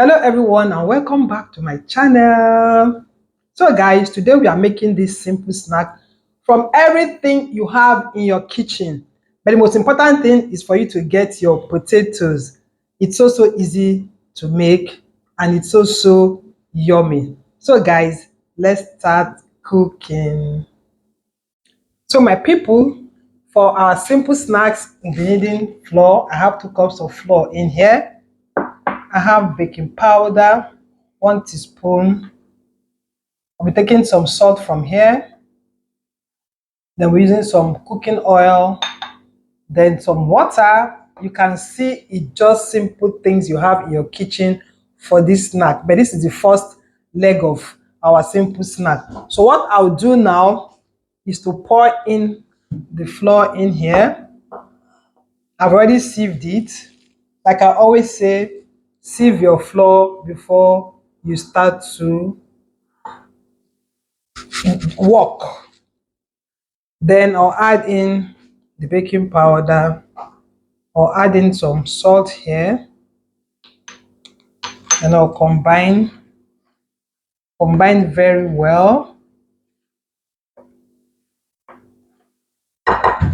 Hello everyone and welcome back to my channel. So guys, today we are making this simple snack from everything you have in your kitchen. But the most important thing is for you to get your potatoes. It's also easy to make and it's also yummy. So guys, let's start cooking. So my people, for our simple snacks, we'll be needing flour. I have 2 cups of flour in here. I have baking powder, 1 teaspoon. I'll be taking some salt from here. Then we're using some cooking oil, then some water. You can see it's just simple things you have in your kitchen for this snack. But this is the first leg of our simple snack. So what I'll do now is to pour in the flour in here. I've already sieved it. Like I always say, sieve your flour before you start to work. Then I'll add in the baking powder. I'll add in some salt here. And I'll combine very well.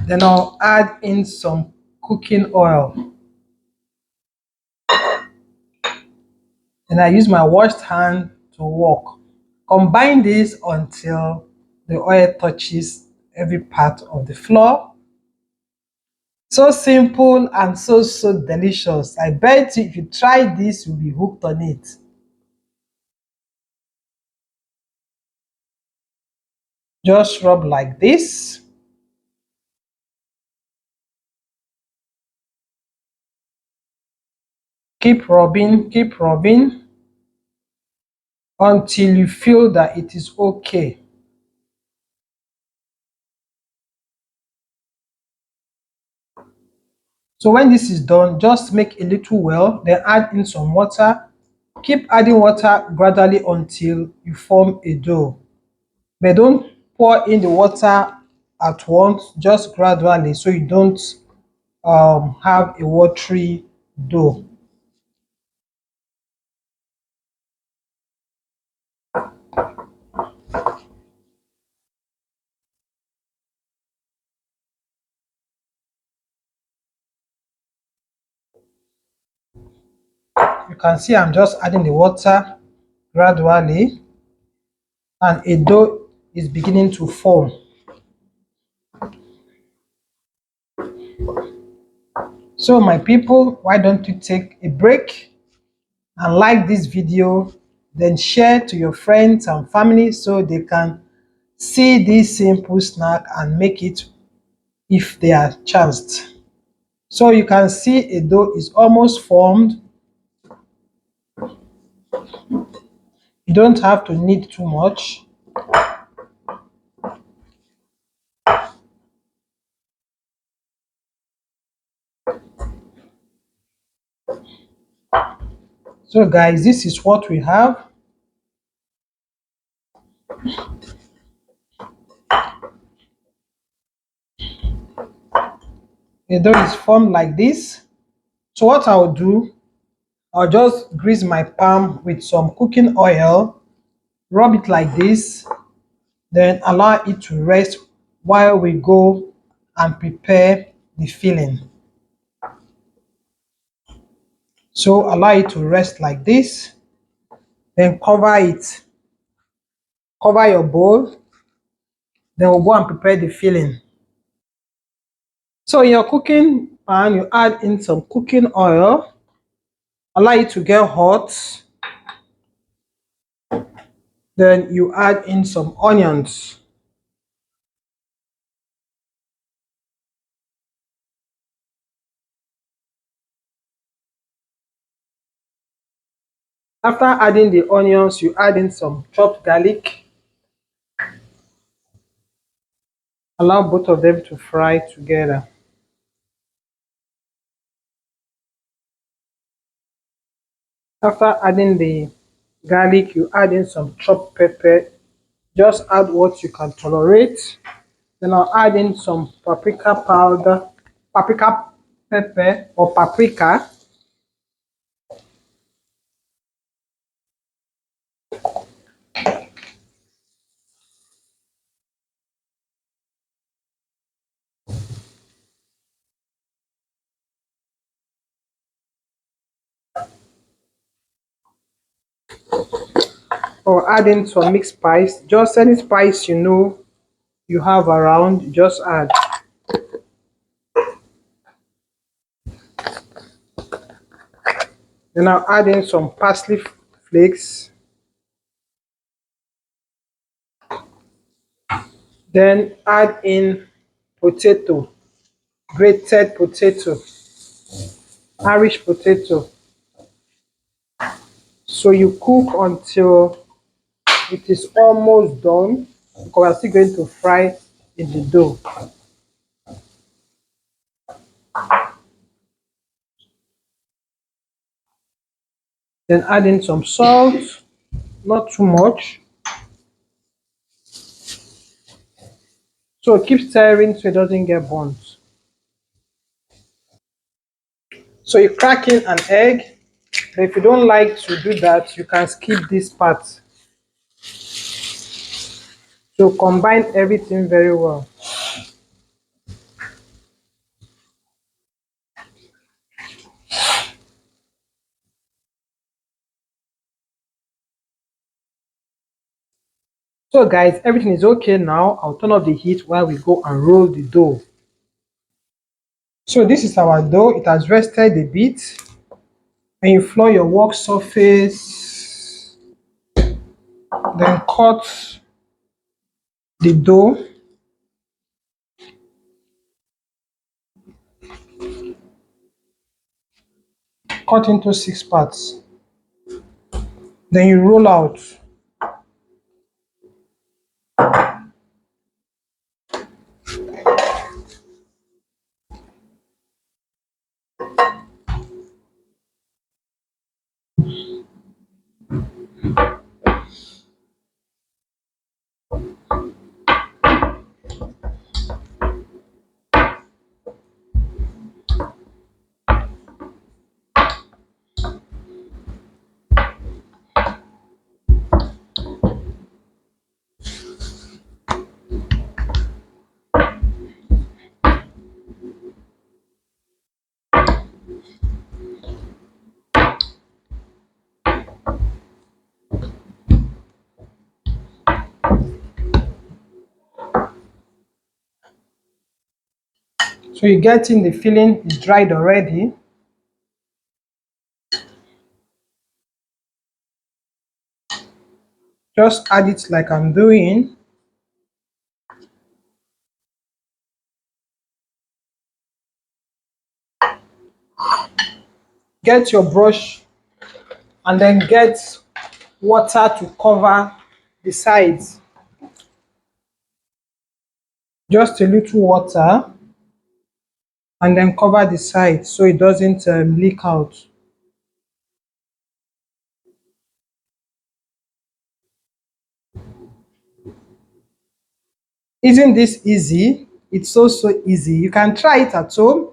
Then I'll add in some cooking oil. And I use my washed hand to work. Combine this until the oil touches every part of the flour. So simple and so delicious. I bet you if you try this, you'll be hooked on it. Just rub like this. Keep rubbing until you feel that it is okay. So when this is done, just make a little well, then add in some water. Keep adding water gradually until you form a dough. But don't pour in the water at once, just gradually so you don't have a watery dough. You can see I'm just adding the water gradually and a dough is beginning to form. So my people, why don't you take a break and like this video, then share to your friends and family so they can see this simple snack and make it if they are chanced. So you can see a dough is almost formed. You don't have to knead too much. So guys, this is what we have. The dough is formed like this. So what I'll do, I'll just grease my palm with some cooking oil, rub it like this, then allow it to rest while we go and prepare the filling. So allow it to rest like this, then cover it. Cover your bowl, then we'll go and prepare the filling. So in your cooking pan, you add in some cooking oil, allow it to get hot, then you add in some onions. After adding the onions, you add in some chopped garlic. Allow both of them to fry together. After adding the garlic, you add in some chopped pepper. Just add what you can tolerate. Then I'll add in some paprika powder, paprika pepper or paprika. or add in some mixed spice. Just any spice you know you have around, just add. Then I'll add in some parsley flakes. Then add in potato, grated potato, Irish potato. So you cook until it is almost done, because we're still going to fry in the dough. Then add in some salt, not too much. So keep stirring so it doesn't get burnt. So you crack in an egg, but if you don't like to do that, you can skip this part. So combine everything very well. So guys, everything is okay now. I'll turn off the heat while we go and roll the dough. So this is our dough. It has rested a bit. When you flour your work surface, then cut the dough. Cut into 6 parts. Then you roll out. So you get in the filling is dried already. Just add it like I'm doing. Get your brush and then get water to cover the sides. Just a little water and then cover the sides so it doesn't leak out. Isn't this easy? It's so easy. You can try it at home.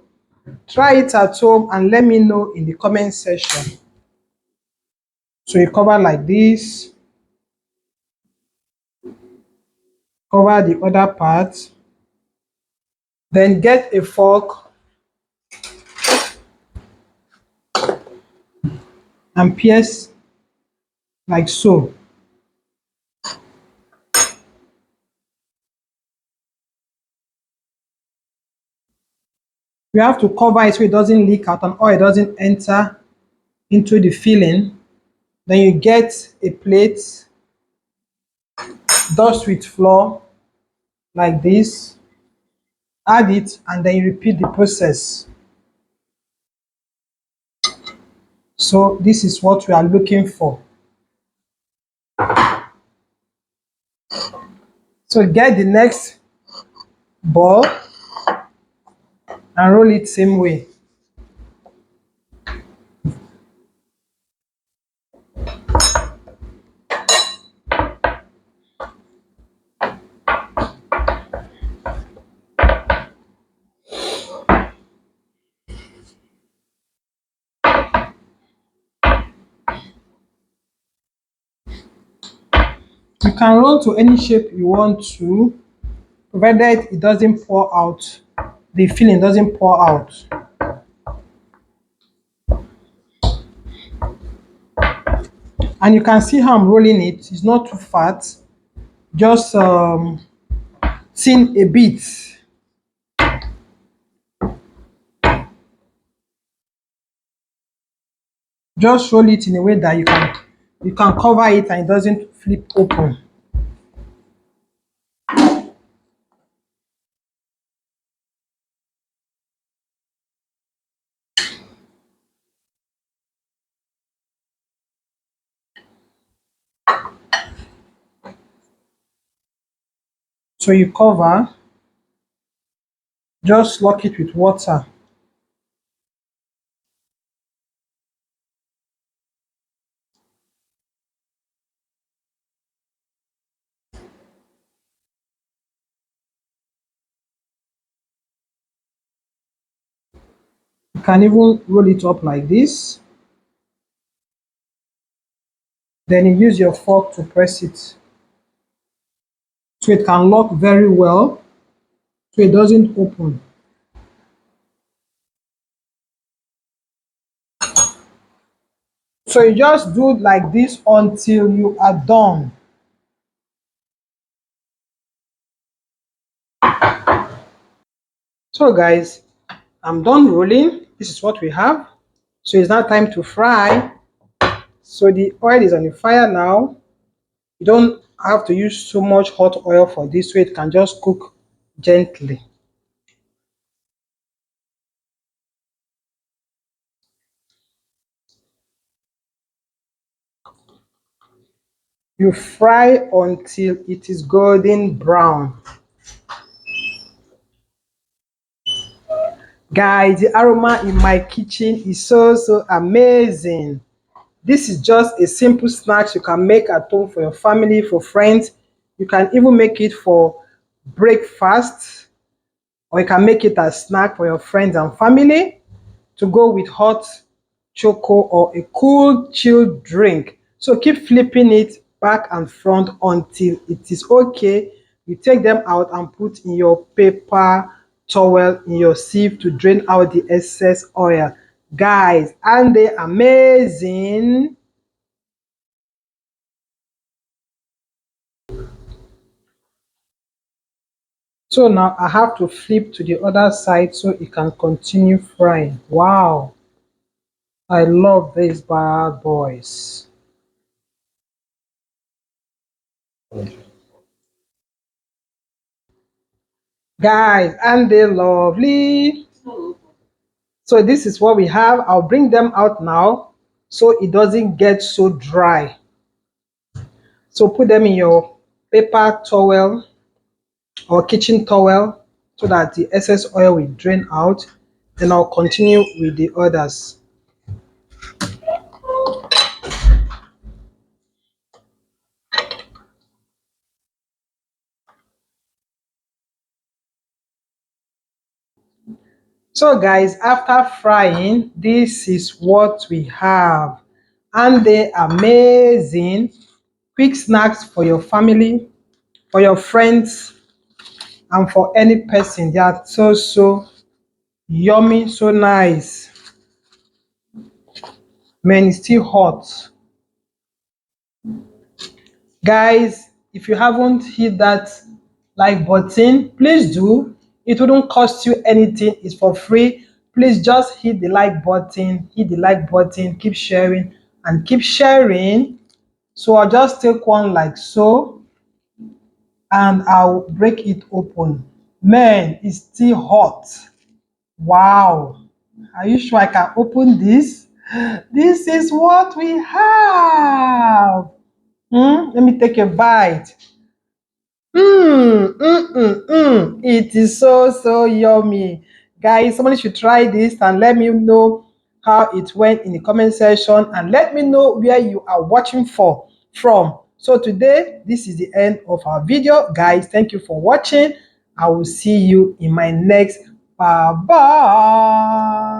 Try it at home and let me know in the comment section. So you cover like this, cover the other part, then get a fork and pierce like so. You have to cover it so it doesn't leak out and oil doesn't enter into the filling. Then you get a plate, dust with flour like this, add it, and then you repeat the process. So this is what we are looking for. So get the next ball and roll it same way. You can roll to any shape you want to, provided it doesn't pour out, the filling doesn't pour out. And you can see how I'm rolling it. It's not too fat, just thin a bit. Just roll it in a way that you can cover it and it doesn't flip open. So you cover, just lock it with water. You can even roll it up like this. Then you use your fork to press it so it can lock very well so it doesn't open. So you just do like this until you are done. So guys, I'm done rolling. This is what we have. So it's now time to fry. So the oil is on the fire now. You don't have to use so much hot oil for this, so it can just cook gently. You fry until it is golden brown. Guys, the aroma in my kitchen is so amazing. This is just a simple snack you can make at home for your family, for friends. You can even make it for breakfast, or you can make it as snack for your friends and family to go with hot choco or a cool chilled drink. So keep flipping it back and front until it is okay. You take them out and put in your paper towel in your sieve to drain out the excess oil. Guys, aren't they amazing? So now I have to flip to the other side so it can continue frying. Wow, I love these bad boys. Guys, aren't they lovely? So this is what we have. I'll bring them out now so it doesn't get so dry. So put them in your paper towel or kitchen towel so that the excess oil will drain out. Then I'll continue with the others. So guys, after frying, this is what we have. And they amazing quick snacks for your family, for your friends, and for any person. They are so yummy, so nice. Man, it's still hot. Guys, if you haven't hit that like button, please do. It wouldn't cost you anything, it's for free. Please just hit the like button, keep sharing and keep sharing. So I'll just take one like so and I'll break it open. Man, it's still hot. Wow. Are you sure I can open this? This is what we have. Let me take a bite. It is so yummy. Guys, somebody should try this and let me know how it went in the comment section and let me know where you are watching from. So today, this is the end of our video. Guys, thank you for watching. I will see you in my next. Bye bye.